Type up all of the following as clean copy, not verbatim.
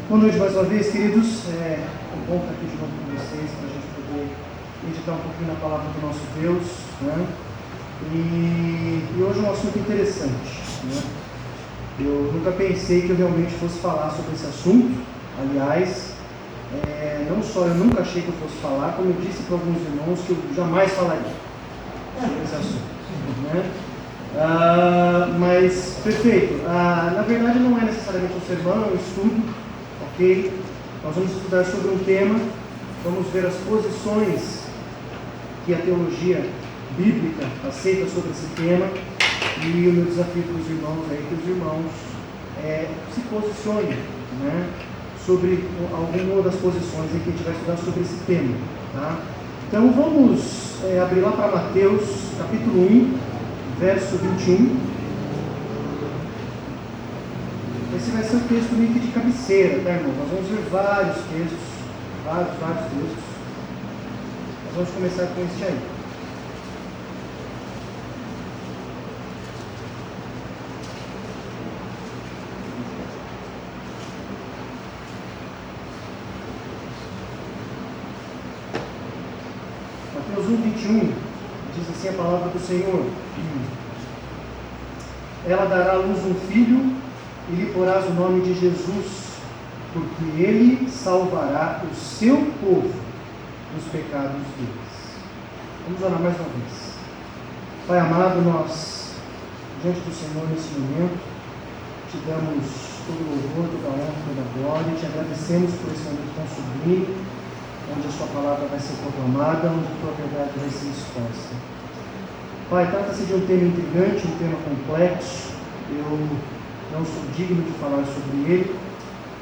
Boa noite mais uma vez, queridos. É bom estar aqui de novo com vocês para a gente poder meditar um pouquinho na palavra do nosso Deus, né? E hoje é um assunto interessante, né? Eu nunca pensei que eu realmente fosse falar sobre esse assunto. Aliás, não só eu nunca achei que eu fosse falar, como eu disse para alguns irmãos que eu jamais falaria sobre esse assunto, né? Mas, perfeito. Na verdade, não é necessariamente um sermão, é um estudo. Ok? Nós vamos estudar sobre um tema, vamos ver as posições que a teologia bíblica aceita sobre esse tema, e o meu desafio para os irmãos é que os irmãos se posicionem, né, sobre alguma das posições em que a gente vai estudar sobre esse tema. Tá? Então vamos abrir lá para Mateus capítulo 1, verso 21. Esse vai ser o texto meio que de cabeceira, tá, irmão? Nós vamos ver vários textos, vários textos. Nós vamos começar com este aí. Mateus 1:21 diz assim a palavra do Senhor: Ela dará à luz um filho, e lhe porás o nome de Jesus, porque ele salvará o seu povo dos pecados deles. Vamos orar mais uma vez. Pai amado, nós, diante do Senhor nesse momento, te damos todo o louvor, toda a honra, toda a glória, e te agradecemos por esse momento tão sublime, onde a sua palavra vai ser proclamada, onde a tua verdade vai ser exposta. Pai, trata-se de um tema intrigante, um tema complexo. Eu não sou digno de falar sobre ele.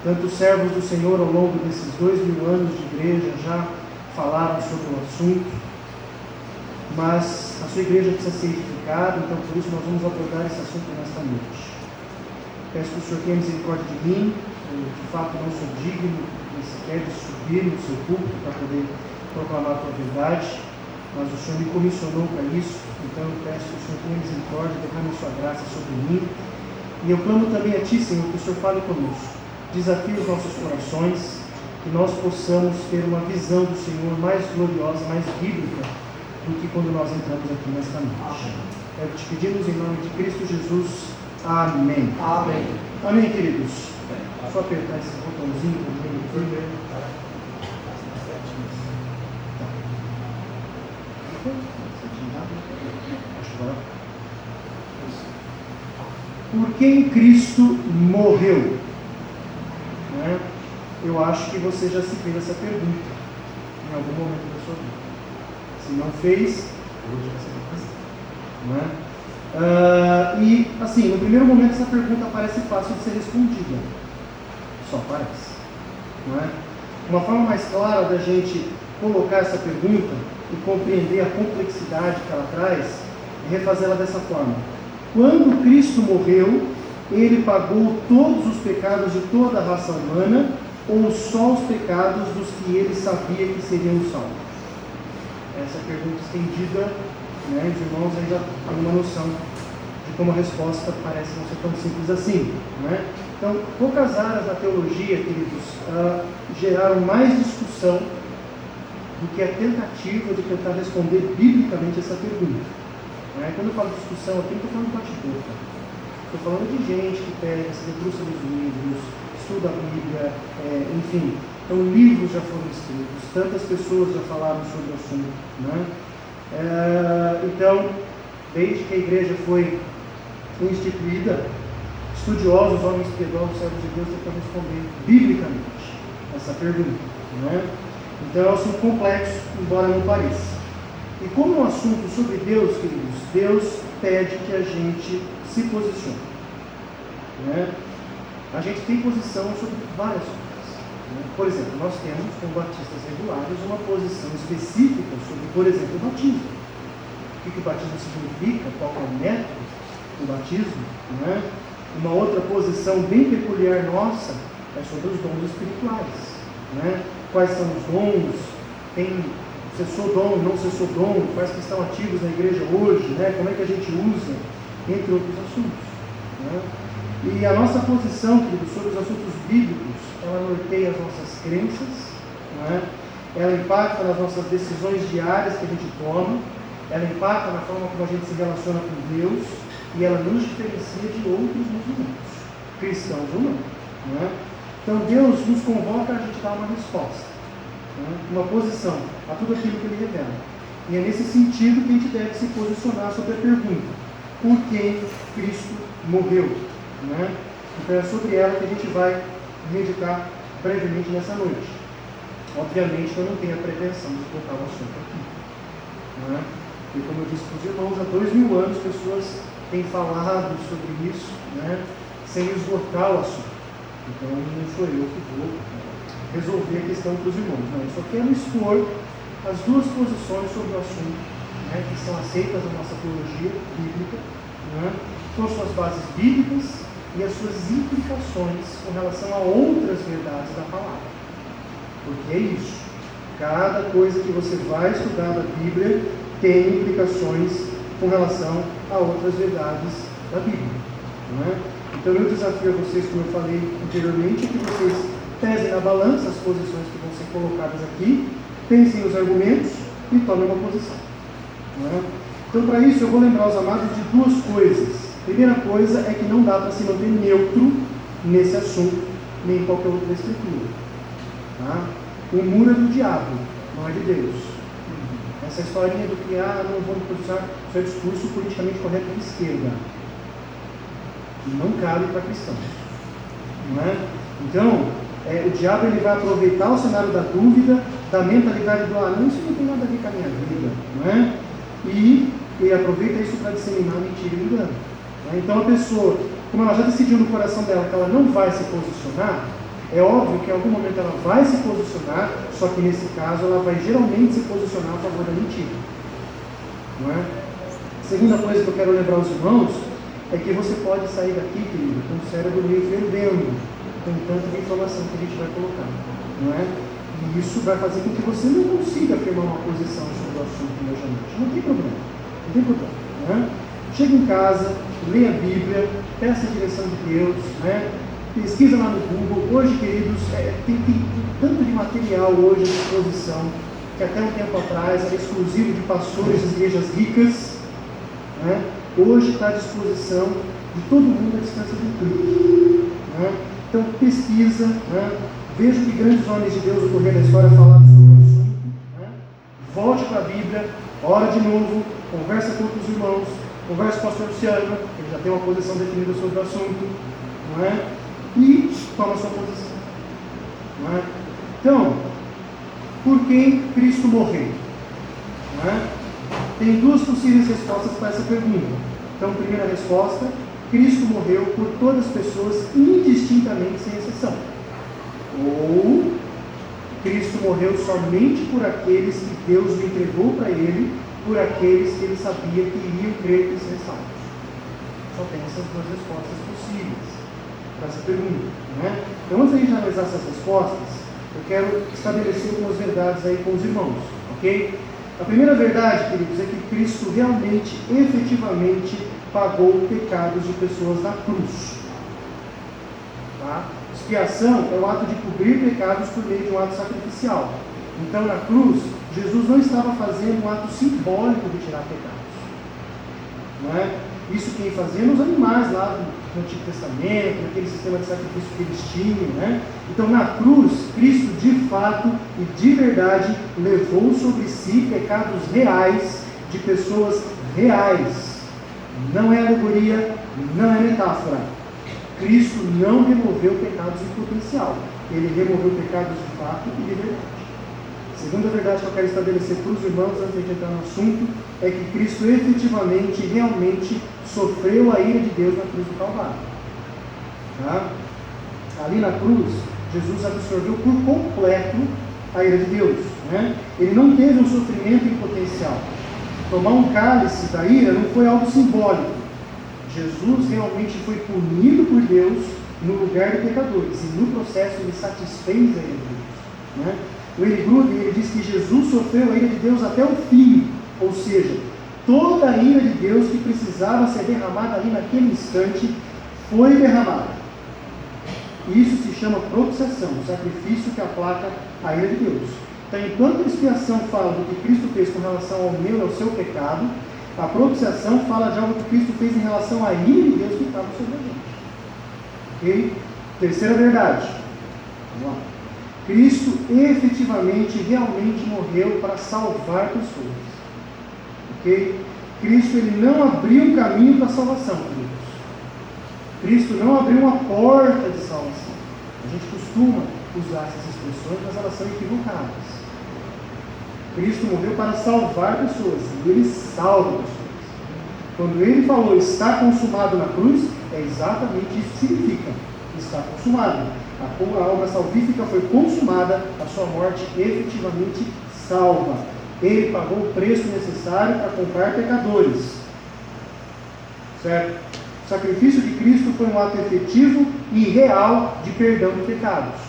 Tantos servos do Senhor ao longo desses 2000 anos de igreja já falaram sobre o assunto, mas a sua igreja precisa ser edificada, então por isso nós vamos abordar esse assunto nesta noite. Peço que o Senhor tenha misericórdia de mim. Eu, de fato, não sou digno nem sequer de subir no seu púlpito para poder proclamar a tua verdade, mas o Senhor me comissionou para isso, então eu peço que o Senhor tenha misericórdia, derrame a sua graça sobre mim. E eu clamo também a Ti, Senhor, que o Senhor fale conosco, desafie os nossos corações, que nós possamos ter uma visão do Senhor mais gloriosa, mais bíblica, do que quando nós entramos aqui nesta noite. É o que te pedimos em nome de Cristo Jesus. Amém. Amém. Amém, queridos. Só apertar esse botãozinho também aqui. Por quem Cristo morreu? Né? Eu acho que você já se fez essa pergunta em algum momento da sua vida. Se não fez, hoje você vai fazer. E assim, no primeiro momento essa pergunta parece fácil de ser respondida. Só parece. Não é? Uma forma mais clara da gente colocar essa pergunta e compreender a complexidade que ela traz é refazê-la dessa forma. Quando Cristo morreu, Ele pagou todos os pecados de toda a raça humana, ou só os pecados dos que Ele sabia que seriam salvos? Essa pergunta estendida, né, os irmãos aí já têm uma noção de como a resposta parece não ser tão simples assim, né? Então, poucas áreas da teologia, queridos, geraram mais discussão do que a tentativa de tentar responder biblicamente essa pergunta. Quando eu falo de discussão aqui, não estou falando de bate-boca. Estou falando de gente que pega, se debruça nos livros, estuda a Bíblia, enfim. Então, livros já foram escritos, tantas pessoas já falaram sobre o assunto, né? Então, desde que a igreja foi instituída, estudiosos, homens piedosos, servos de Deus, tentam responder biblicamente essa pergunta, né? Então, é um assunto complexo, embora não pareça. E como é um assunto sobre Deus, queridos, Deus pede que a gente se posicione, né? A gente tem posição sobre várias coisas, né? Por exemplo, nós temos, como batistas regulares, uma posição específica sobre, por exemplo, o batismo. O que o batismo significa, qual é o método do batismo, né? Uma outra posição bem peculiar nossa é sobre os dons espirituais, né? Quais são os dons? Tem cessou dom, não cessou dom, quais que estão ativos na igreja hoje, né? Como é que a gente usa, entre outros assuntos, né? E a nossa posição, queridos, sobre os assuntos bíblicos, ela norteia as nossas crenças, não é? Ela impacta nas nossas decisões diárias que a gente toma, ela impacta na forma como a gente se relaciona com Deus, e ela nos diferencia de outros muçulmanos, cristãos ou não é? Então Deus nos convoca a gente dar uma resposta, uma posição a tudo aquilo que Ele revela. E é nesse sentido que a gente deve se posicionar sobre a pergunta: por quem Cristo morreu? Então é sobre ela que a gente vai meditar brevemente nessa noite. Obviamente eu não tenho a pretensão de colocar o assunto aqui, porque, como eu disse para os irmãos, há 2000 anos pessoas têm falado sobre isso, sem esgotar o assunto. Então não sou eu que vou resolver a questão para os irmãos, não. Eu só quero expor as duas posições sobre o assunto, que são aceitas na nossa teologia bíblica, com suas bases bíblicas e as suas implicações com relação a outras verdades da palavra. Porque é isso, cada coisa que você vai estudar da Bíblia tem implicações com relação a outras verdades da Bíblia. Então eu desafio a vocês, como eu falei anteriormente, que vocês pesem na balança as posições que vão ser colocadas aqui, pensem os argumentos e tomem uma posição. Então, para isso, eu vou lembrar os amados de duas coisas. A primeira coisa é que não dá para se manter neutro nesse assunto, nem em qualquer outra escritura. O muro é do diabo, não é de Deus. Essa historinha do que não vamos posicionar, isso é discurso politicamente correto de esquerda. E não cabe para cristãos. Então, o diabo ele vai aproveitar o cenário da dúvida, da mentalidade do não, isso não tem nada a ver com a minha vida, e ele aproveita isso para disseminar mentira e engano. Então a pessoa, como ela já decidiu no coração dela que ela não vai se posicionar, é óbvio que em algum momento ela vai se posicionar, só que nesse caso ela vai geralmente se posicionar a favor da mentira. Segunda coisa que eu quero lembrar aos irmãos é que você pode sair daqui, querido, com o cérebro meio fervendo, com tanta informação que a gente vai colocar, E isso vai fazer com que você não consiga afirmar uma posição sobre o assunto imediatamente. Não tem problema, Chega em casa, leia a Bíblia, peça a direção de Deus, pesquisa lá no Google. Hoje, queridos, tem tanto de material hoje à disposição, que até um tempo atrás era exclusivo de pastores de igrejas ricas, hoje está à disposição de todo mundo à distância de um clique. Então pesquisa, veja que grandes homens de Deus ocorreram na história falaram sobre o assunto, volte para a Bíblia, ora de novo, conversa com outros irmãos, conversa com o pastor Luciano, ele já tem uma posição definida sobre o assunto, e toma a sua posição. Então, por quem Cristo morreu? Tem duas possíveis respostas para essa pergunta. Então, primeira resposta: Cristo morreu por todas as pessoas indistintamente, sem exceção. Ou Cristo morreu somente por aqueles que Deus lhe entregou para Ele, por aqueles que Ele sabia que iriam crer e ser salvos. Só tem essas duas respostas possíveis para essa pergunta. Então, antes de a gente analisar essas respostas, eu quero estabelecer algumas verdades aí com os irmãos, ok? A primeira verdade, queridos, é que Cristo realmente, efetivamente, pagou pecados de pessoas na cruz. Expiação é o ato de cobrir pecados por meio de um ato sacrificial. Então, na cruz, Jesus não estava fazendo um ato simbólico de tirar pecados. Isso quem fazia nos animais lá no Antigo Testamento, naquele sistema de sacrifício que eles tinham. Então, na cruz, Cristo de fato e de verdade levou sobre si pecados reais de pessoas reais. Não é alegoria, não é metáfora. Cristo não removeu pecados em potencial, Ele removeu pecados de fato e de verdade. A segunda verdade que eu quero estabelecer para os irmãos, antes de entrar no assunto, é que Cristo efetivamente, realmente sofreu a ira de Deus na cruz do Calvário. Ali na cruz, Jesus absorveu por completo a ira de Deus. Ele não teve um sofrimento em potencial. Tomar um cálice da ira não foi algo simbólico. Jesus realmente foi punido por Deus no lugar de pecadores, e no processo ele satisfez a ira de Deus. O Eli Gruden, ele diz que Jesus sofreu a ira de Deus até o fim, ou seja, toda a ira de Deus que precisava ser derramada ali naquele instante foi derramada. Isso se chama propiciação, o sacrifício que aplaca a ira de Deus. Então, enquanto a expiação fala do que Cristo fez com relação ao meu e ao seu pecado, a propiciação fala de algo que Cristo fez em relação à ira de Deus que estava sobre a gente. Ok? Terceira verdade. Vamos lá. Cristo efetivamente, realmente morreu para salvar pessoas. Ok? Cristo ele não abriu um caminho para a salvação, queridos. Cristo não abriu uma porta de salvação. A gente costuma usar essas expressões, mas elas são equivocadas. Cristo morreu para salvar pessoas, e Ele salva pessoas. Quando Ele falou está consumado na cruz, é exatamente isso que significa. Está consumado. A obra salvífica foi consumada, a sua morte efetivamente salva. Ele pagou o preço necessário para comprar pecadores. Certo? O sacrifício de Cristo foi um ato efetivo e real de perdão de pecados.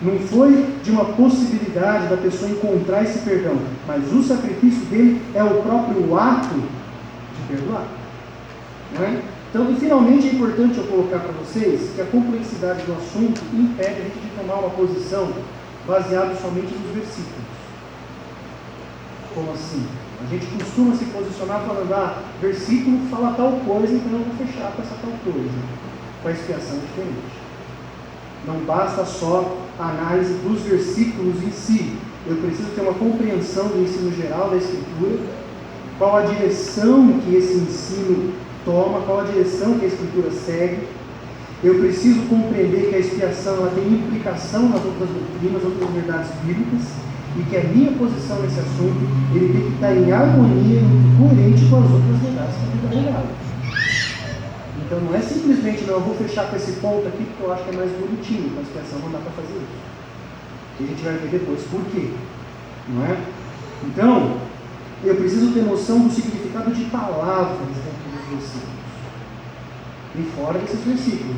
Não foi de uma possibilidade da pessoa encontrar esse perdão, mas o sacrifício dele é o próprio ato de perdoar. Então, e finalmente é importante eu colocar para vocês que a complexidade do assunto impede a gente de tomar uma posição baseada somente nos versículos. Como assim? A gente costuma se posicionar falando, versículo fala tal coisa, então eu vou fechar com essa tal coisa. Com a expiação é diferente. Não basta só a análise dos versículos em si. Eu preciso ter uma compreensão do ensino geral da Escritura, qual a direção que esse ensino toma, qual a direção que a Escritura segue. Eu preciso compreender que a expiação ela tem implicação nas outras doutrinas, outras verdades bíblicas, e que a minha posição nesse assunto ele tem que estar em harmonia, coerente com as outras verdades que a Bíblia revela. Então não é simplesmente, eu vou fechar com esse ponto aqui porque eu acho que é mais bonitinho, com a expiação não dá para fazer isso. E a gente vai ver depois por quê. Não é? Então, eu preciso ter noção do significado de palavras dentro dos versículos. E fora desses versículos,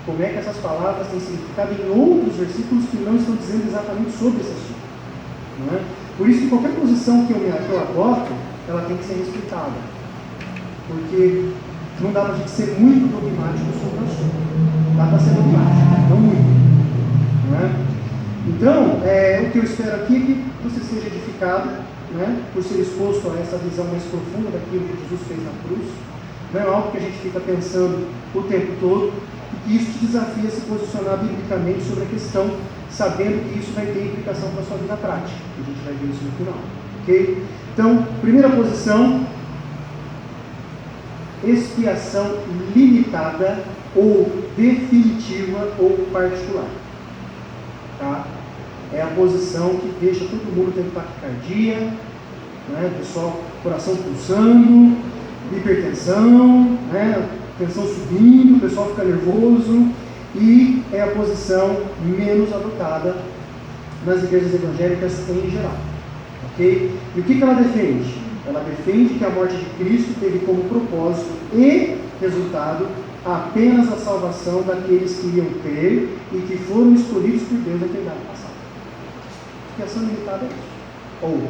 como é que essas palavras têm significado em outros versículos que não estão dizendo exatamente sobre esse assunto. Por isso que qualquer posição que eu adoto, ela tem que ser respeitada. Porque não dá para a gente ser muito dogmático sobre o assunto. Dá para ser dogmático, não muito. Então, o que eu espero aqui é que você seja edificado, por ser exposto a essa visão mais profunda daquilo que Jesus fez na cruz. Não é algo que a gente fica pensando o tempo todo, e que isso te desafia a se posicionar biblicamente sobre a questão, sabendo que isso vai ter implicação para a sua vida prática. A gente vai ver isso no final. Ok? Então, primeira posição, expiação limitada ou definitiva ou particular. Tá? É a posição que deixa todo mundo tendo taquicardia, pessoal, coração pulsando, hipertensão, tensão subindo, o pessoal fica nervoso, e é a posição menos adotada nas igrejas evangélicas em geral. Ok? E o que ela defende? Ela defende que a morte de Cristo teve como propósito e resultado apenas a salvação daqueles que iriam crer e que foram escolhidos por Deus na eternidade passada. Expiação limitada é isso. Ou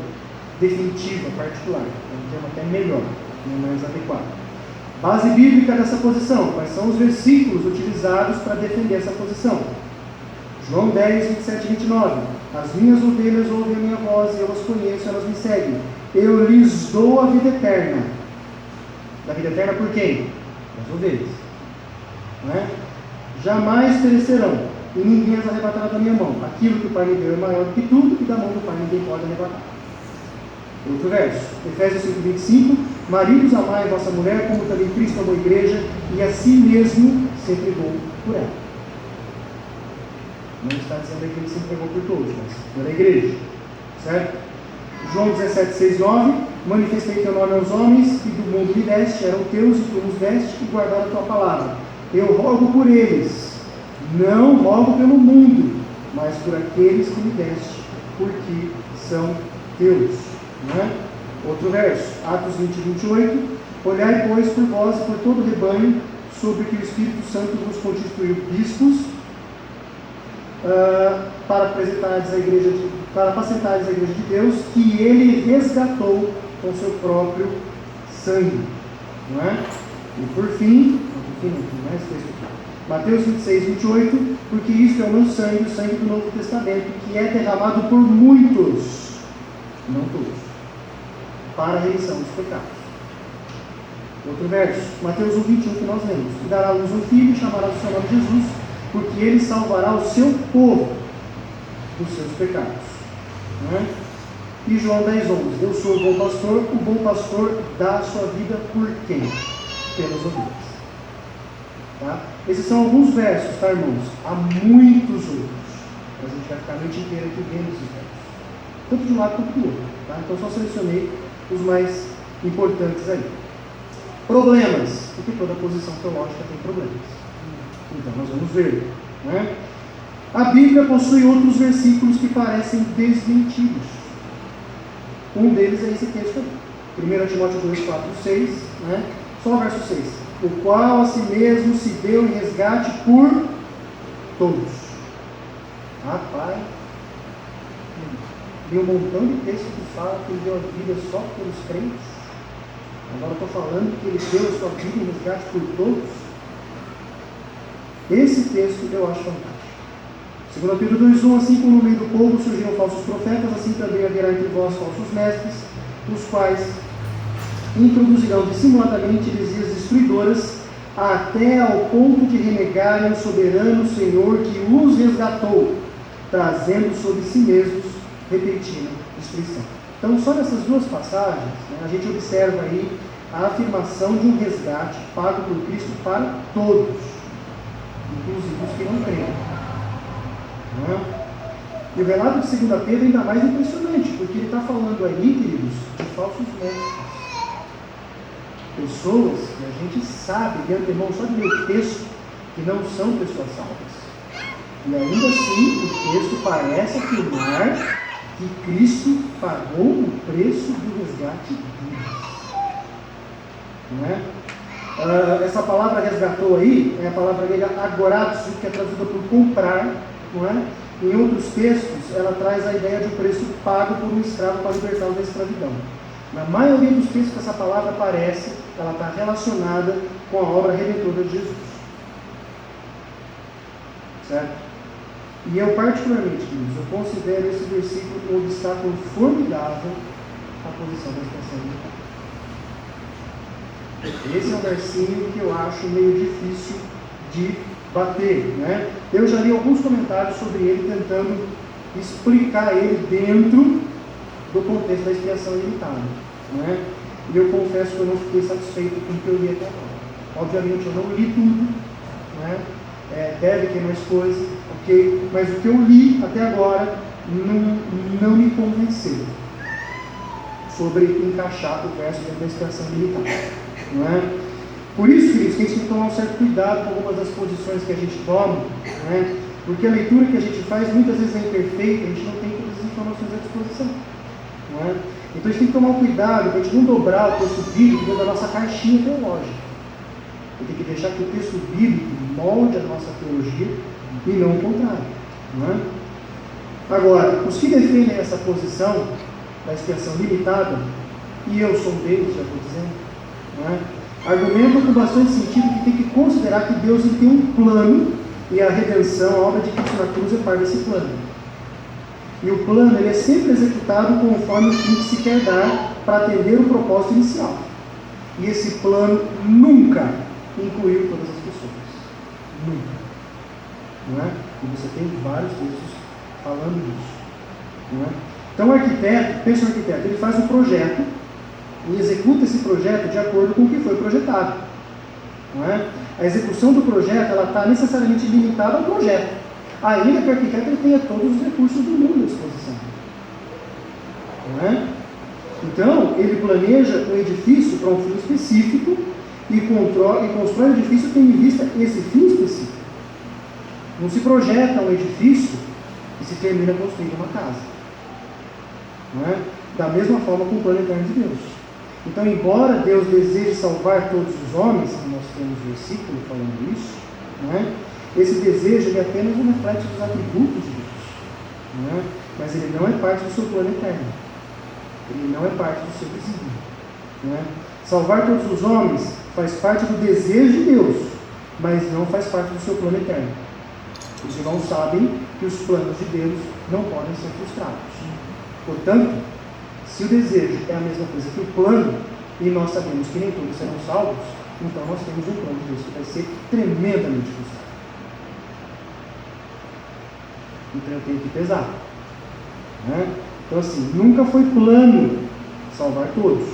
definitiva, particular. É um termo até melhor, mais adequado. Base bíblica dessa posição. Quais são os versículos utilizados para defender essa posição? João 10, 27 e 29. As minhas ovelhas ouvem a minha voz e eu as conheço, elas me seguem. Eu lhes dou a vida eterna. Da vida eterna por quem? As ovelhas. Jamais perecerão, e ninguém as arrebatará da minha mão. Aquilo que o Pai me deu é maior do que tudo, e da mão do Pai ninguém pode arrebatar. Outro verso, Efésios 5, 25. Maridos, amai a vossa mulher, como também Cristo amou a igreja, e a si mesmo se entregou por ela. Não está dizendo que ele se entregou por todos, mas pela igreja. Certo? João 17, 6, 9. Manifestei teu nome aos homens, que do mundo me deste, eram teus, e tu nos deste, e guardaram a tua palavra. Eu rogo por eles, não rogo pelo mundo, mas por aqueles que me deste, porque são teus. Outro verso, Atos 20, 28. Olhai, pois, por vós e por todo o rebanho, sobre que o Espírito Santo vos constituiu bispos, para apacentardes a igreja de Deus, que ele resgatou com seu próprio sangue. E por fim, tem mais texto aqui. Mateus 26, 28, porque isto é o meu sangue, o sangue do Novo Testamento, que é derramado por muitos, não todos, para a remissão dos pecados. Outro verso, Mateus 1, 21, que nós lemos. E dará à luz um filho, e chamará o seu nome Jesus, porque ele salvará o seu povo dos seus pecados. E João 10, 11. Eu sou o bom pastor dá a sua vida por quem? Pelas ovelhas. Tá? Esses são alguns versos, tá, irmãos? Há muitos outros. A gente vai ficar a noite inteira aqui vendo esses versos. Tanto de um lado quanto do outro. Tá? Então só selecionei os mais importantes aí. Problemas. Porque toda posição teológica tem problemas. Então nós vamos ver. Né? A Bíblia possui outros versículos que parecem desmentidos. Um deles é esse texto aqui. 1 Timóteo 2, 4, 6. Né? Só o verso 6. O qual a si mesmo se deu em resgate por todos. Rapaz, li um montão de textos que fala que ele deu a vida só pelos crentes. Agora estou falando que ele deu a sua vida em resgate por todos. Esse texto eu acho fantástico. 2 Pedro 2,1, assim como no meio do povo surgiram falsos profetas, assim também haverá entre vós falsos mestres, os quais introduzirão dissimuladamente heresias destruidoras, até ao ponto de renegarem o soberano Senhor que os resgatou, trazendo sobre si mesmos repentina destruição. Então, só nessas duas passagens, né, a gente observa aí a afirmação de um resgate pago por Cristo para todos, inclusive os que não creem. E o relato de 2 Pedro é ainda mais impressionante, porque ele está falando aí, queridos, de falsos mestres. Pessoas que a gente sabe de antemão, só de ler o texto, que não são pessoas salvas. E ainda assim, o texto parece afirmar que Cristo pagou o preço do resgate deles. Não é? Essa palavra resgatou aí, é a palavra grega agorazo, que é traduzida por comprar. Não é? Em outros textos, ela traz a ideia de um preço pago por um escravo para libertá-lo da escravidão. Na maioria dos textos que essa palavra aparece, ela está relacionada com a obra redentora de Jesus. Certo? E eu particularmente, queridos, eu considero esse versículo um obstáculo formidável à posição da expressão. Esse é um versinho que eu acho meio difícil de bater, né? Eu já li alguns comentários sobre ele, tentando explicar ele dentro do contexto da expiação ilimitada, né? E eu confesso que eu não fiquei satisfeito com o que eu li até agora. Obviamente eu não li tudo, né? Deve ter mais coisa, ok? Mas o que eu li até agora não me convenceu sobre encaixar o verso dentro da expiação ilimitada, não é? Por isso, queridos, que a gente tem que tomar um certo cuidado com algumas das posições que a gente toma, né? Porque a leitura que a gente faz muitas vezes é imperfeita, a gente não tem todas as informações à disposição. Não é? Então a gente tem que tomar um cuidado para a gente não dobrar o texto bíblico dentro da nossa caixinha teológica. A gente tem que deixar que o texto bíblico molde a nossa teologia e não o contrário. Não é? Agora, os que defendem essa posição da expiação limitada, e eu sou um deles, já estou dizendo, não é? Argumentam com bastante sentido que tem que considerar que Deus ele tem um plano e a redenção, a obra de Cristo na cruz é parte desse plano. E o plano ele é sempre executado conforme o fim que se quer dar para atender o propósito inicial. E esse plano nunca incluiu todas as pessoas. Nunca. Não é? E você tem vários textos falando disso. Não é? Então o arquiteto, pensa no arquiteto, ele faz um projeto e executa esse projeto de acordo com o que foi projetado. Não é? A execução do projeto está necessariamente limitada ao projeto, ainda que o arquiteto ele tenha todos os recursos do mundo à disposição. Não é? Então, ele planeja um edifício para um fim específico e constrói o edifício tendo em vista esse fim específico. Não se projeta um edifício e se termina construindo uma casa. Não é? Da mesma forma com o plano eterno de Deus. Então, embora Deus deseje salvar todos os homens, e nós temos versículo falando isso, né? Esse desejo ele é apenas um reflexo dos atributos de Deus, né? Mas ele não é parte do seu plano eterno, ele não é parte do seu desígnio, né? Salvar todos os homens faz parte do desejo de Deus, mas não faz parte do seu plano eterno. Os irmãos sabem que os planos de Deus não podem ser frustrados. Portanto, se o desejo é a mesma coisa que o plano, e nós sabemos que nem todos serão salvos, então nós temos um plano de Deus que vai ser tremendamente frustrado. Então eu tenho que pesar. Né? Então assim, nunca foi plano salvar todos.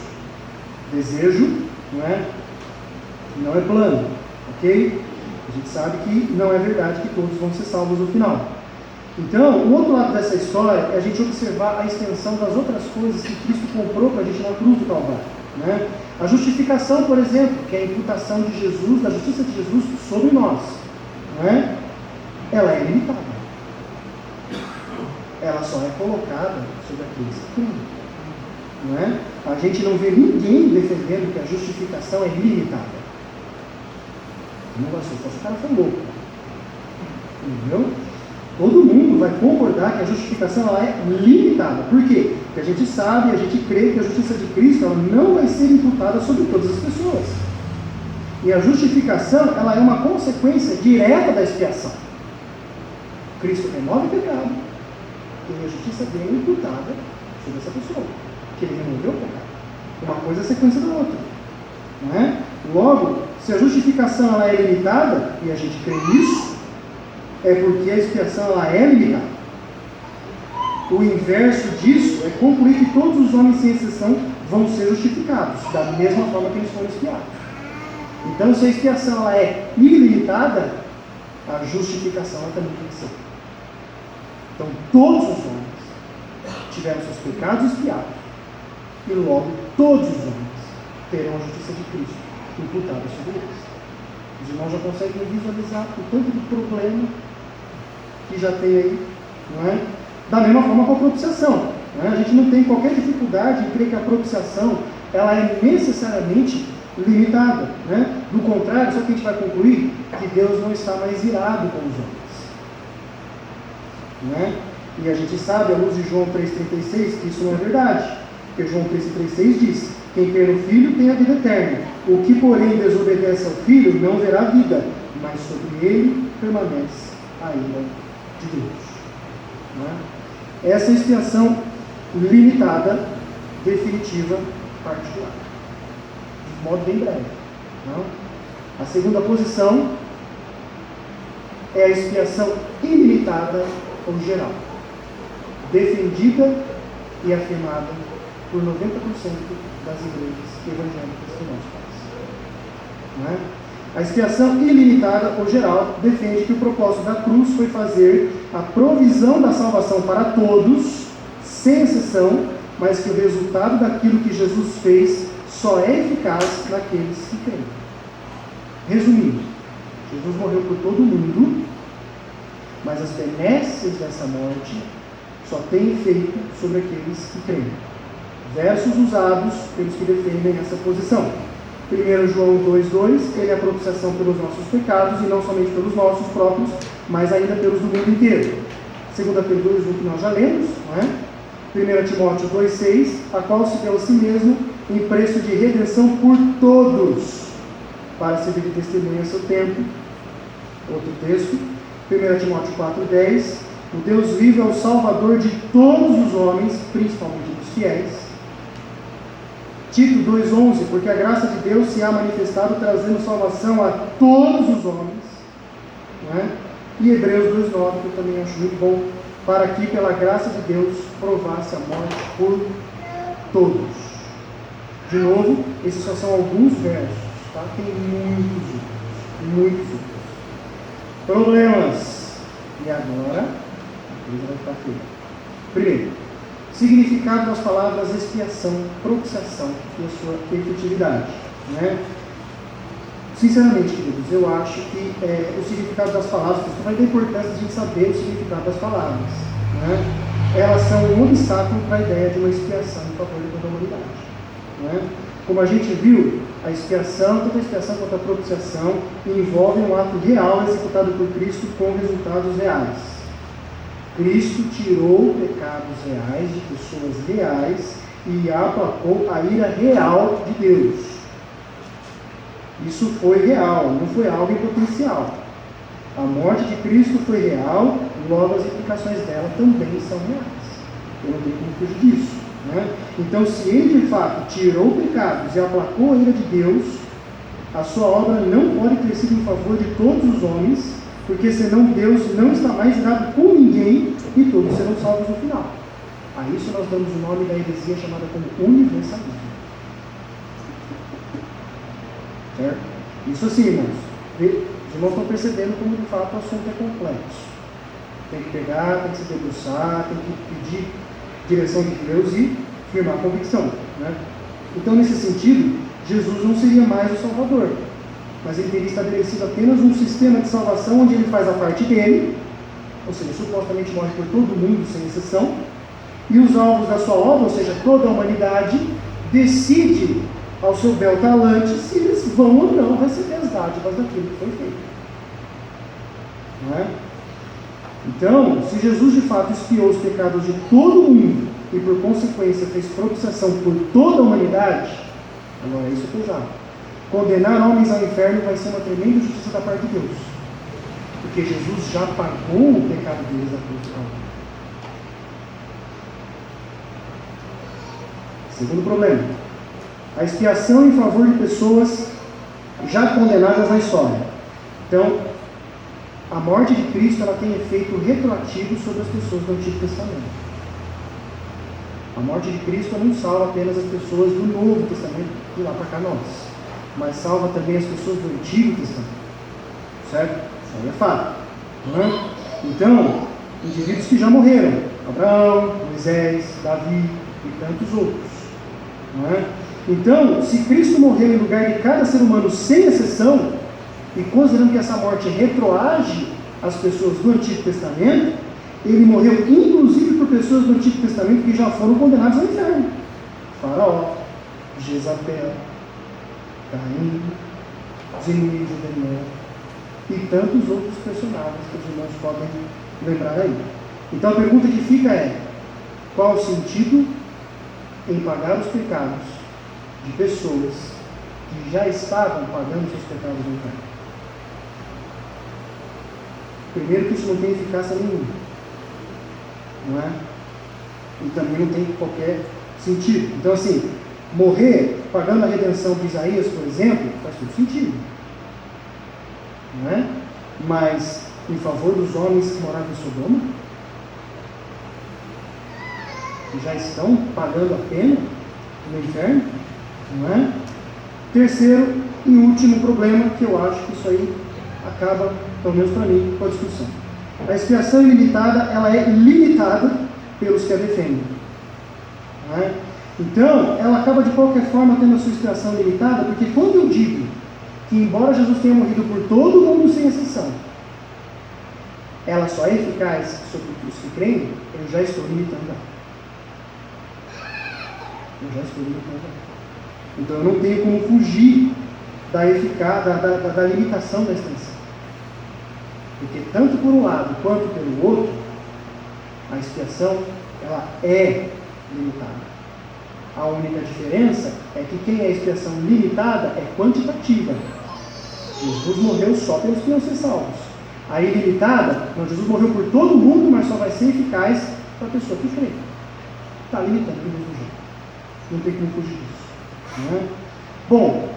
Desejo não é plano. Ok? A gente sabe que não é verdade que todos vão ser salvos no final. Então, o outro lado dessa história é a gente observar a extensão das outras coisas que Cristo comprou para a gente na cruz do Calvário. Né? A justificação, por exemplo, que é a imputação de Jesus, da justiça de Jesus sobre nós, né? Ela é limitada. Ela só é colocada sobre aqueles que creem. Não é? A gente não vê ninguém defendendo que a justificação é ilimitada. Não vai ser, só se o cara for louco. Entendeu? Todo mundo vai concordar que a justificação ela é limitada. Por quê? Porque a gente sabe, a gente crê que a justiça de Cristo ela não vai ser imputada sobre todas as pessoas. E a justificação ela é uma consequência direta da expiação. Cristo remove o pecado e a justiça dele é imputada sobre essa pessoa, que ele removeu o pecado. Uma coisa é a sequência da outra. Não é? Logo, se a justificação ela é limitada, e a gente crê nisso, é porque a expiação ela é limitada. O inverso disso é concluir que todos os homens, sem exceção, vão ser justificados, da mesma forma que eles foram expiados. Então, se a expiação ela é ilimitada, a justificação ela também tem que ser. Então, todos os homens tiveram seus pecados expiados, e logo todos os homens terão a justiça de Cristo imputada sobre eles. Os irmãos já conseguem visualizar o tanto de problema que já tem aí, não é? Da mesma forma com a propiciação. Não é? A gente não tem qualquer dificuldade em crer que a propiciação ela é necessariamente limitada. Né? Do contrário, só que a gente vai concluir que Deus não está mais irado com os homens. Né? E a gente sabe, à luz de João 3,36, que isso não é verdade. Porque João 3,36 diz: quem crê no Filho tem a vida eterna. O que, porém, desobedece ao Filho não verá vida, mas sobre ele permanece a ira de Deus. Né? Essa expiação limitada, definitiva, particular. De modo bem breve. Não? A segunda posição é a expiação ilimitada ou geral, defendida e afirmada por 90% das igrejas evangélicas do nosso país. Não é? A expiação ilimitada ou geral defende que o propósito da cruz foi fazer a provisão da salvação para todos, sem exceção, mas que o resultado daquilo que Jesus fez só é eficaz naqueles que creem. Resumindo, Jesus morreu por todo mundo, mas as benesses dessa morte só têm efeito sobre aqueles que creem. Versos usados pelos que defendem essa posição. 1 João 2,2, ele é a propiciação pelos nossos pecados, e não somente pelos nossos próprios, mas ainda pelos do mundo inteiro. 2 Pedro 2,1, que nós já lemos, não é? 1 Timóteo 2,6, a qual se deu a si mesmo em preço de redenção por todos, para servir de testemunha a seu tempo. Outro texto, 1 Timóteo 4,10, o Deus vivo é o Salvador de todos os homens, principalmente dos fiéis. Tito 2,11, porque a graça de Deus se há manifestado trazendo salvação a todos os homens. Não é? E Hebreus 2,9, que eu também acho muito bom, para que pela graça de Deus provasse a morte por todos. De novo, esses só são alguns versos, tá? Tem muitos outros. Problemas. E agora, a coisa vai ficar feia. Primeiro, significado das palavras expiação, propiciação e a sua efetividade. Né? Sinceramente, queridos, eu acho que o significado das palavras, principalmente a importância de a gente saber o significado das palavras, né? Elas são um obstáculo para a ideia de uma expiação em favor de toda a humanidade. Né? Como a gente viu, a expiação, tanto a expiação quanto a propiciação, envolvem um ato real executado por Cristo com resultados reais. Cristo tirou pecados reais de pessoas reais e aplacou a ira real de Deus. Isso foi real, não foi algo em potencial. A morte de Cristo foi real, logo as implicações dela também são reais. Eu não tenho como fugir disso. Né? Então, se ele de fato tirou pecados e aplacou a ira de Deus, a sua obra não pode ter sido em favor de todos os homens, porque senão Deus não está mais irado com ninguém e todos serão salvos no final. A isso nós damos o nome da heresia chamada como universalismo. Certo? Isso assim, irmãos. Os irmãos estão percebendo como de fato o assunto é complexo. Tem que pegar, tem que se debruçar, tem que pedir direção de Deus e firmar a convicção. Né? Então, nesse sentido, Jesus não seria mais o Salvador, mas ele teria estabelecido apenas um sistema de salvação onde ele faz a parte dele, ou seja, supostamente morre por todo mundo, sem exceção, e os alvos da sua obra, ou seja, toda a humanidade, decide ao seu bel talante se eles vão ou não receber as dádivas daquilo que foi feito. Não é? Então, se Jesus de fato expiou os pecados de todo mundo e por consequência fez propiciação por toda a humanidade, agora é isso que eu já. Condenar homens ao inferno vai ser uma tremenda justiça da parte de Deus, porque Jesus já pagou o pecado deles na cruz do Calvário. Segundo problema, a expiação em favor de pessoas já condenadas na história. Então, a morte de Cristo ela tem efeito retroativo sobre as pessoas do Antigo Testamento. A morte de Cristo não salva apenas as pessoas do Novo Testamento, de lá para cá nós, mas salva também as pessoas do Antigo Testamento. Certo? Isso aí é fato. Não é? Então, indivíduos que já morreram, Abraão, Moisés, Davi e tantos outros. Não é? Então, se Cristo morreu em lugar de cada ser humano sem exceção, e considerando que essa morte retroage às pessoas do Antigo Testamento, ele morreu inclusive por pessoas do Antigo Testamento que já foram condenadas ao inferno. Faraó, Jezabel, Caim, os inimigos de Daniel e tantos outros personagens que os irmãos podem lembrar aí. Então a pergunta que fica é: qual o sentido em pagar os pecados de pessoas que já estavam pagando seus pecados no inferno? Primeiro, que isso não tem eficácia nenhuma, não é? E também não tem qualquer sentido. Então, assim, morrer pagando a redenção de Isaías, por exemplo, faz todo sentido, não é? Mas em favor dos homens que moravam em Sodoma, que já estão pagando a pena no inferno, não é? Terceiro e último problema, que eu acho que isso aí acaba, pelo menos para mim, com a discussão. A expiação ilimitada, ela é limitada pelos que a defendem. Não é? Então, ela acaba de qualquer forma tendo a sua expiação limitada, porque quando eu digo que, embora Jesus tenha morrido por todo mundo sem exceção, ela só é eficaz sobre os que creem, eu já estou limitando ela. Então eu não tenho como fugir da eficácia, da limitação da extensão. Porque tanto por um lado quanto pelo outro, a expiação ela é limitada. A única diferença é que quem é expiação limitada é quantitativa. Jesus morreu só pelos que iam ser salvos. A ilimitada, não, Jesus morreu por todo mundo, mas só vai ser eficaz para a pessoa que crê. Está limitando do mesmo jeito. Não tem como fugir disso. Não é? Bom,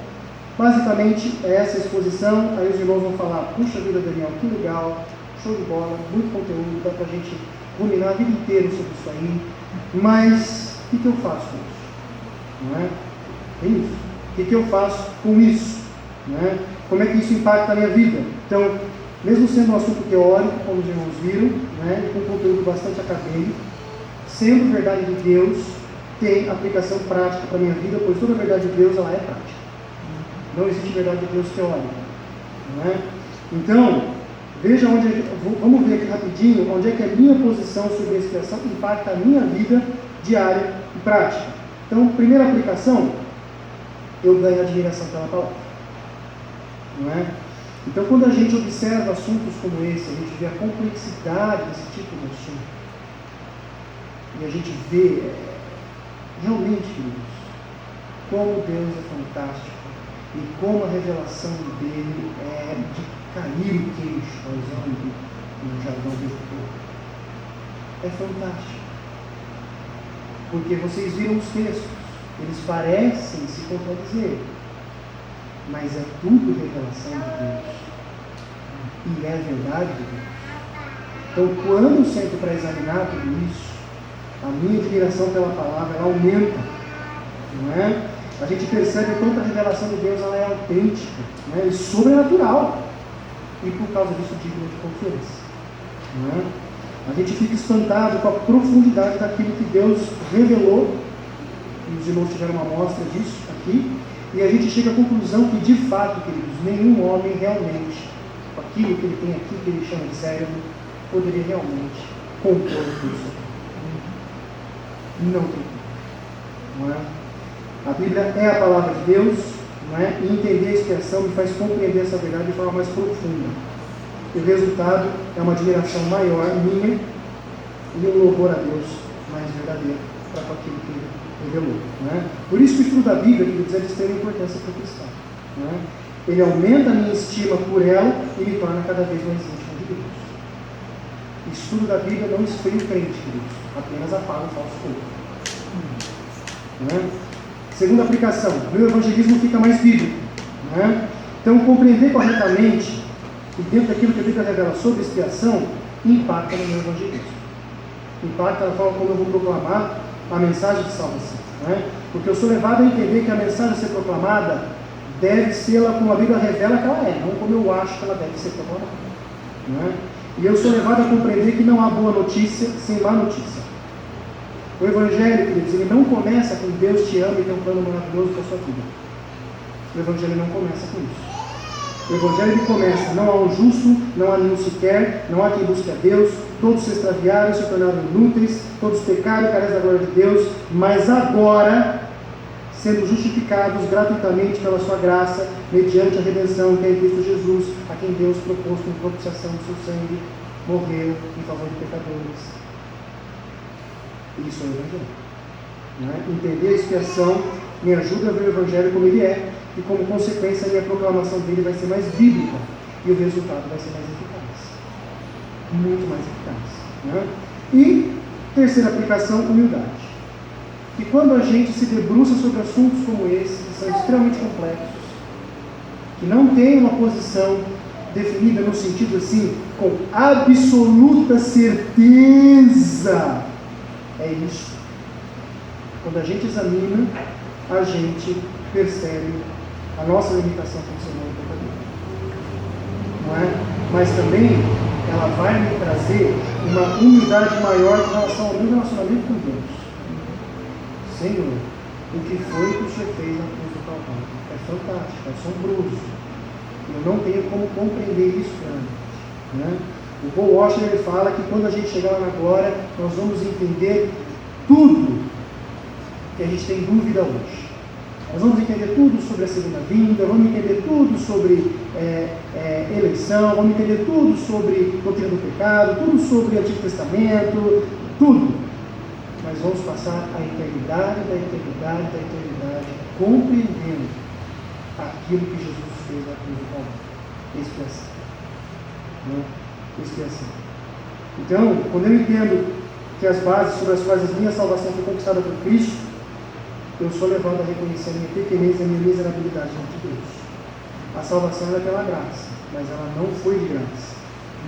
basicamente é essa exposição. Aí os irmãos vão falar: puxa vida, Daniel, que legal, show de bola, muito conteúdo, dá para a gente ruminar a vida inteira sobre isso aí. Mas o que eu faço com isso? Não é? É isso. O que eu faço com isso? Não é? Como é que isso impacta a minha vida? Então, mesmo sendo um assunto teórico, como os irmãos viram, né, com conteúdo bastante acadêmico, sendo verdade de Deus, tem aplicação prática para a minha vida, pois toda a verdade de Deus ela é prática. Não existe verdade de Deus teórica. Não é? Então, veja onde, vamos ver aqui rapidinho, onde é que a minha posição sobre a expiação impacta a minha vida diária e prática. Então, primeira aplicação, eu ganho admiração pela palavra. Não é? Então, quando a gente observa assuntos como esse, a gente vê a complexidade desse tipo de assunto, e a gente vê realmente, queridos, como Deus é fantástico e como a revelação dele é de cair o queixo, usando no jargão do povo. É fantástico. Porque vocês viram os textos, eles parecem se contradizer, mas é tudo revelação de Deus. E é a verdade de Deus. Então, quando eu sento para examinar tudo isso, a minha admiração pela palavra ela aumenta, não é? A gente percebe que toda a revelação de Deus ela é autêntica, né? E sobrenatural, e por causa disso digna de confiança, não é? A gente fica espantado com a profundidade daquilo que Deus revelou, e os irmãos tiveram uma amostra disso aqui, e a gente chega à conclusão que, de fato, queridos, nenhum homem realmente, com aquilo que ele tem aqui, que ele chama de cérebro, poderia realmente compor isso. Não tem. Não é? A Bíblia é a palavra de Deus, não é? E entender a expiação me faz compreender essa verdade de forma mais profunda. E o resultado é uma admiração maior minha e um louvor a Deus mais verdadeiro para com aquilo que ele revelou. Não é? Por isso que o estudo da Bíblia, queridos, é de extrema importância para o cristão. Não é? Ele aumenta a minha estima por ela e me torna cada vez mais íntimo de Deus. O estudo da Bíblia não esfria o crente, queridos, apenas apaga o falso culto. Não é? Segunda aplicação, meu evangelismo fica mais bíblico. Não é? Então, compreender corretamente e dentro daquilo que a Bíblia revela sobre expiação, impacta no meu evangelismo. Impacta na forma como eu vou proclamar a mensagem de salvação. Não é? Porque eu sou levado a entender que a mensagem a ser proclamada deve ser como a Bíblia revela que ela é, não como eu acho que ela deve ser proclamada. Não é? E eu sou levado a compreender que não há boa notícia sem má notícia. O Evangelho, queridos, ele não começa com Deus te ama e tem um plano maravilhoso para a sua vida. O Evangelho não começa com isso. O Evangelho ele começa, não há um justo, não há nenhum sequer, não há quem busque a Deus, todos se extraviaram, se tornaram inúteis, todos pecaram e carecem da glória de Deus, mas agora, sendo justificados gratuitamente pela sua graça, mediante a redenção que é em Cristo Jesus, a quem Deus propôs com propiciação do seu sangue, morreu em favor de pecadores. Isso é o Evangelho. Não é? Entender a expiação me ajuda a ver o Evangelho como ele é, e como consequência a minha proclamação dele vai ser mais bíblica, e o resultado vai ser mais eficaz. Muito mais eficaz. Não é? E, terceira aplicação, humildade. Que quando a gente se debruça sobre assuntos como esse, que são extremamente complexos, que não tem uma posição definida no sentido assim, com absoluta certeza, é isso. Quando a gente examina, a gente percebe a nossa limitação como ser humano pecador. Não é? Mas também ela vai me trazer uma humildade maior em relação ao meu relacionamento com Deus. Senhor, o que foi que o Senhor fez na cruz do Calvário? É fantástico, é assombroso. Eu não tenho como compreender isso antes. Né? O Paul Washer ele fala que quando a gente chegar lá na glória, nós vamos entender tudo que a gente tem dúvida hoje. Nós vamos entender tudo sobre a segunda vinda, vamos entender tudo sobre eleição, vamos entender tudo sobre doutrina do pecado, tudo sobre o Antigo Testamento, tudo. Mas vamos passar a eternidade da eternidade da eternidade compreendendo aquilo que Jesus fez na cruz do Calvário. Expiação. Né? Expiação. Então, quando eu entendo que as bases sobre as quais a minha salvação foi conquistada por Cristo, eu sou levado a reconhecer a minha pequenez e a minha miserabilidade diante de Deus. A salvação é pela graça, mas ela não foi de graça.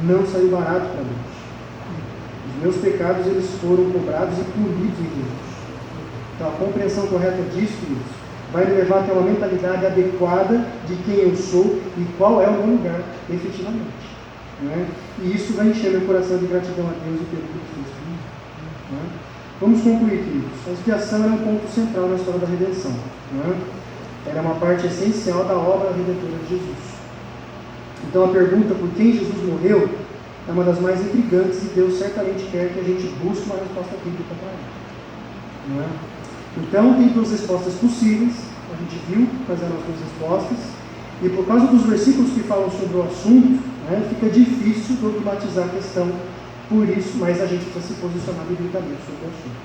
Não saiu barato para Deus. Os meus pecados eles foram cobrados e punidos em Deus. Então a compreensão correta disso, queridos, vai me levar a ter uma mentalidade adequada de quem eu sou e qual é o meu lugar, efetivamente. Né? E isso vai encher meu coração de gratidão a Deus e pelo que Ele fez por mim. Né? Vamos concluir, queridos. A expiação era um ponto central na história da redenção. Né? Era uma parte essencial da obra redentora de Jesus. Então a pergunta por quem Jesus morreu é uma das mais intrigantes e Deus certamente quer que a gente busque uma resposta bíblica para ela. Não é? Então tem duas respostas possíveis, a gente viu quais eram as duas respostas, e por causa dos versículos que falam sobre o assunto, né, fica difícil dogmatizar a questão por isso, mas a gente precisa se posicionar biblicamente sobre o assunto.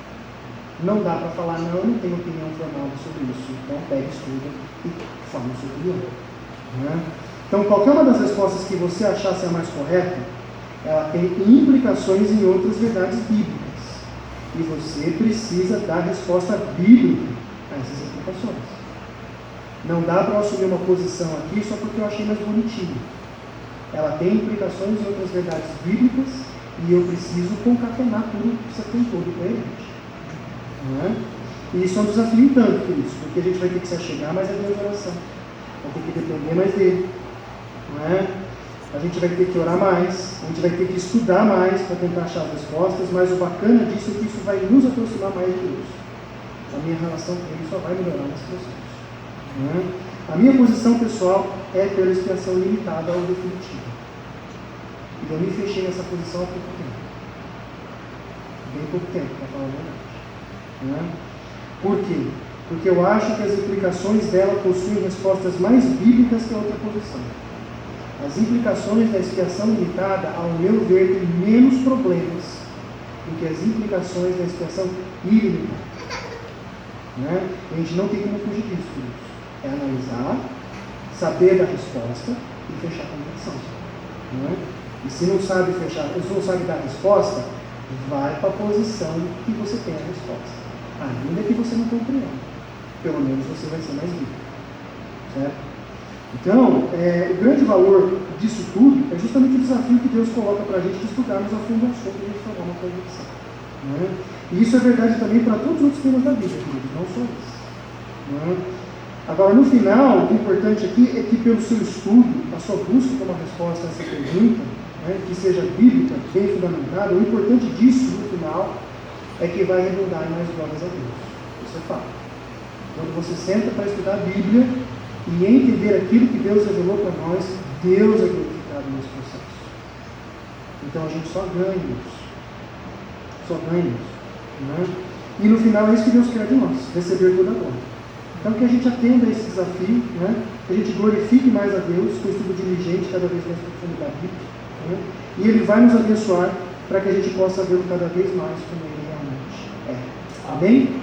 Não dá para falar, não tenho opinião formada sobre isso. Então pega, estuda e forma sua opinião. Né? Então qualquer uma das respostas que você achar ser a mais correta, ela tem implicações em outras verdades bíblicas. E você precisa dar resposta bíblica a essas implicações. Não dá para eu assumir uma posição aqui só porque eu achei mais bonitinho. Ela tem implicações em outras verdades bíblicas e eu preciso concatenar tudo que você tem todo coerente. E isso é um desafio tanto, queridos, porque a gente vai ter que se achegar mais a Deus em oração. Vai ter que depender mais dele. A gente vai ter que orar mais, a gente vai ter que estudar mais para tentar achar as respostas, mas o bacana disso é que isso vai nos aproximar mais de Deus. A minha relação com ele só vai melhorar nesse processo. A minha posição pessoal é pela expiação limitada ao definitivo. E eu me fechei nessa posição há pouco tempo. Bem pouco tempo, para falar a verdade. Por quê? Porque eu acho que as implicações dela possuem respostas mais bíblicas que a outra posição. As implicações da expiação limitada, ao meu ver, têm menos problemas do que as implicações da expiação ilimitada. A gente não tem como fugir disso, queridos. É analisar, saber da resposta e fechar a conversão. E se não sabe fechar, se não sabe dar a resposta, vai para a posição que você tem a resposta. Ainda que você não compreenda. Pelo menos você vai ser mais livre. Certo? Então, o grande valor disso tudo é justamente o desafio que Deus coloca para a gente de estudarmos a fundo o assunto e a gente formar uma convicção. E isso é verdade também para todos os outros temas da Bíblia, queridos, não só isso. Agora, no final, o importante aqui é que pelo seu estudo, a sua busca por uma resposta a essa pergunta, que seja bíblica, bem fundamentada, o importante disso, no final, é que vai redundar em mais glórias a Deus. Isso é fato. Quando você senta para estudar a Bíblia e entender aquilo que Deus revelou para nós, Deus é glorificado nesse processo. Então a gente só ganha isso. Só ganha isso. E no final é isso que Deus quer de nós, receber toda a glória. Então que a gente atenda a esse desafio, que a gente glorifique mais a Deus com o estudo diligente, cada vez mais profundo da Bíblia. E Ele vai nos abençoar para que a gente possa vê-lo cada vez mais como Ele realmente é. Amém?